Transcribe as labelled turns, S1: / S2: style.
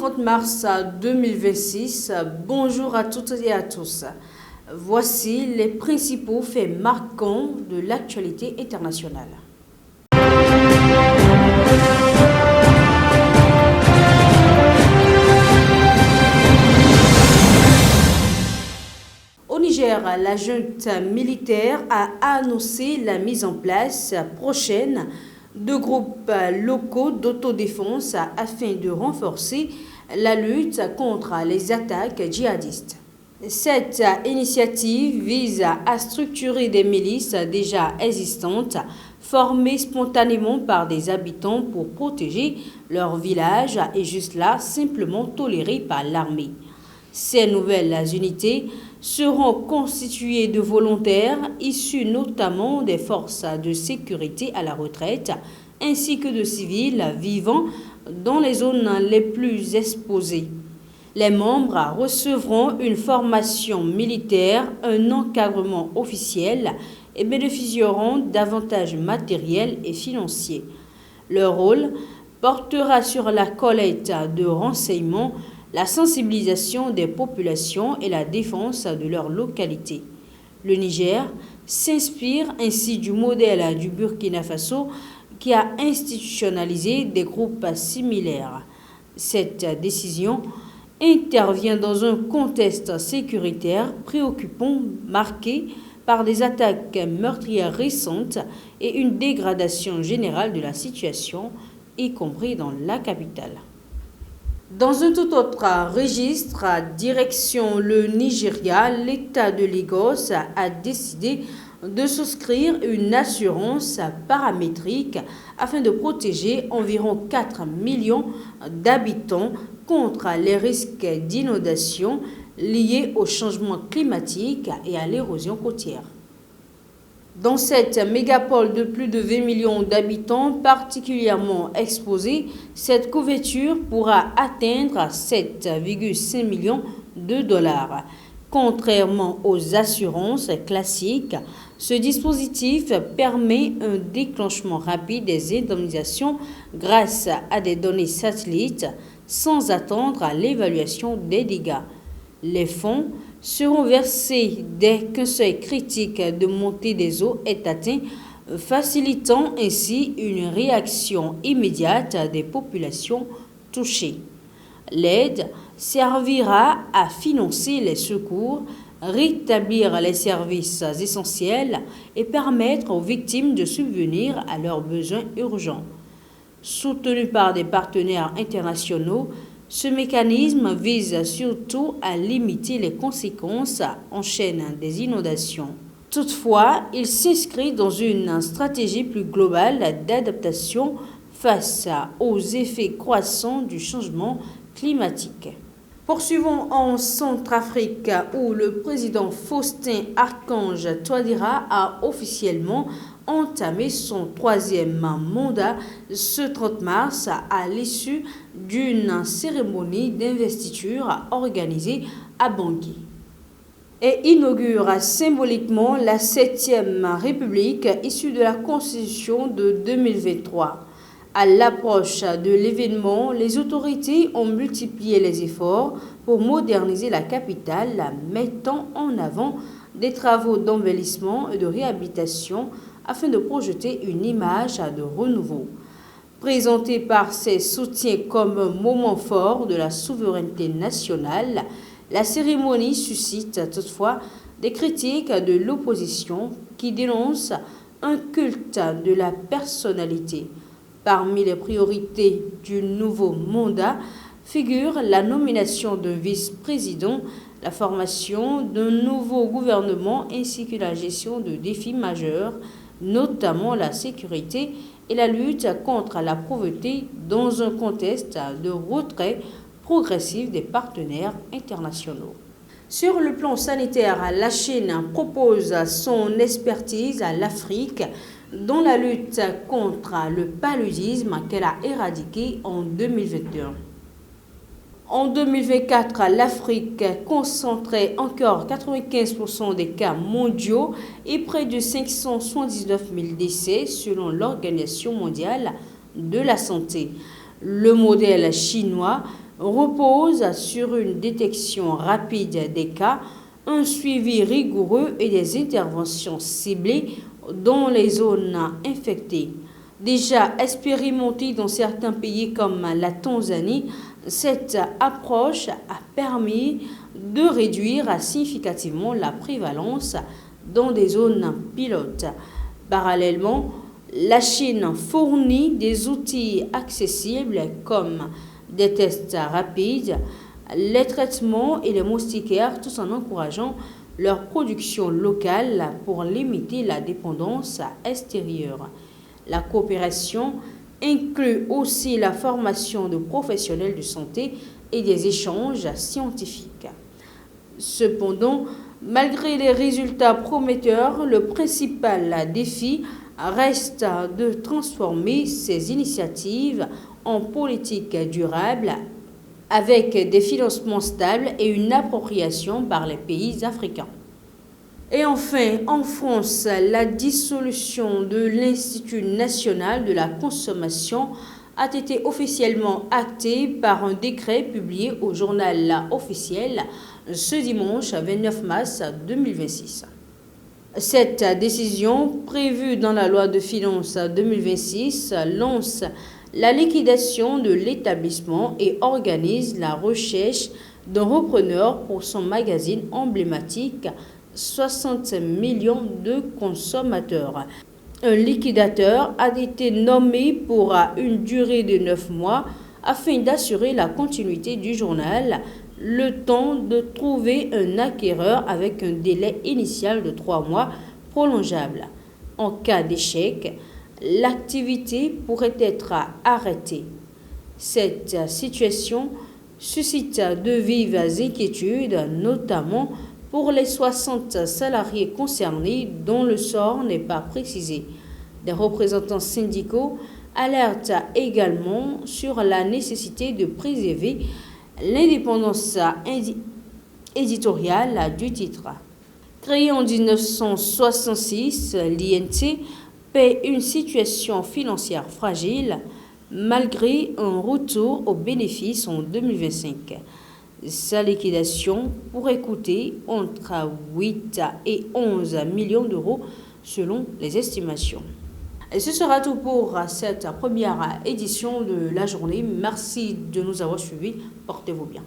S1: 30 mars 2026, bonjour à toutes et à tous. Voici les principaux faits marquants de l'actualité internationale. Au Niger, la junte militaire a annoncé la mise en place prochaine de groupes locaux d'autodéfense afin de renforcer la lutte contre les attaques djihadistes. Cette initiative vise à structurer des milices déjà existantes, formées spontanément par des habitants pour protéger leur village et juste là simplement tolérées par l'armée. Ces nouvelles unités seront constituées de volontaires issus notamment des forces de sécurité à la retraite ainsi que de civils vivant dans les zones les plus exposées. Les membres recevront une formation militaire, un encadrement officiel et bénéficieront d'avantages matériels et financiers. Leur rôle portera sur la collecte de renseignements, la sensibilisation des populations et la défense de leur localité. Le Niger s'inspire ainsi du modèle du Burkina Faso qui a institutionnalisé des groupes similaires. Cette décision intervient dans un contexte sécuritaire préoccupant marqué par des attaques meurtrières récentes et une dégradation générale de la situation, y compris dans la capitale. Dans un tout autre registre, direction le Nigeria, l'État de Lagos a décidé de souscrire une assurance paramétrique afin de protéger environ 4 millions d'habitants contre les risques d'inondation liés au changement climatique et à l'érosion côtière. Dans cette mégapole de plus de 20 millions d'habitants particulièrement exposés, cette couverture pourra atteindre 7,5 millions de dollars. Contrairement aux assurances classiques, ce dispositif permet un déclenchement rapide des indemnisations grâce à des données satellites sans attendre à l'évaluation des dégâts. Les fonds seront versés dès qu'un seuil critique de montée des eaux est atteint, facilitant ainsi une réaction immédiate des populations touchées. L'aide servira à financer les secours, rétablir les services essentiels et permettre aux victimes de subvenir à leurs besoins urgents. Soutenu par des partenaires internationaux, ce mécanisme vise surtout à limiter les conséquences en chaîne des inondations. Toutefois, il s'inscrit dans une stratégie plus globale d'adaptation face aux effets croissants du changement climatique. Poursuivons en Centrafrique où le président Faustin Archange Touadéra a officiellement entamé son 3e mandat ce 30 mars à l'issue d'une cérémonie d'investiture organisée à Bangui et inaugure symboliquement la 7e République issue de la Constitution de 2023. À l'approche de l'événement, les autorités ont multiplié les efforts pour moderniser la capitale, mettant en avant des travaux d'embellissement et de réhabilitation afin de projeter une image de renouveau. Présentée par ses soutiens comme un moment fort de la souveraineté nationale, la cérémonie suscite toutefois des critiques de l'opposition qui dénoncent un culte de la personnalité. Parmi les priorités du nouveau mandat figure la nomination d'un vice-président, la formation d'un nouveau gouvernement ainsi que la gestion de défis majeurs, notamment la sécurité et la lutte contre la pauvreté dans un contexte de retrait progressif des partenaires internationaux. Sur le plan sanitaire, la Chine propose son expertise à l'Afrique dans la lutte contre le paludisme qu'elle a éradiqué en 2021. En 2024, l'Afrique concentrait encore 95% des cas mondiaux et près de 579 000 décès selon l'Organisation mondiale de la santé. Le modèle chinois repose sur une détection rapide des cas, un suivi rigoureux et des interventions ciblées dans les zones infectées. Déjà expérimentée dans certains pays comme la Tanzanie, cette approche a permis de réduire significativement la prévalence dans des zones pilotes. Parallèlement, la Chine fournit des outils accessibles comme des tests rapides, les traitements et les moustiquaires, tout en encourageant leur production locale pour limiter la dépendance extérieure. La coopération inclut aussi la formation de professionnels de santé et des échanges scientifiques. Cependant, malgré les résultats prometteurs, le principal défi reste de transformer ces initiatives en politique durable avec des financements stables et une appropriation par les pays africains. Et enfin, en France, la dissolution de l'Institut national de la consommation a été officiellement actée par un décret publié au journal officiel ce dimanche 29 mars 2026. Cette décision, prévue dans la loi de finances 2026, lance la liquidation de l'établissement et organise la recherche d'un repreneur pour son magazine emblématique 60 millions de consommateurs. Un liquidateur a été nommé pour une durée de 9 mois afin d'assurer la continuité du journal, le temps de trouver un acquéreur avec un délai initial de 3 mois prolongeable. En cas d'échec, l'activité pourrait être arrêtée. Cette situation suscite de vives inquiétudes, notamment pour les 60 salariés concernés dont le sort n'est pas précisé. Des représentants syndicaux alertent également sur la nécessité de préserver l'indépendance éditoriale du titre. Créé en 1966, l'INT paie une situation financière fragile malgré un retour aux bénéfices en 2025. Sa liquidation pourrait coûter entre 8 et 11 millions d'euros selon les estimations. Et ce sera tout pour cette première édition de la journée. Merci de nous avoir suivis. Portez-vous bien.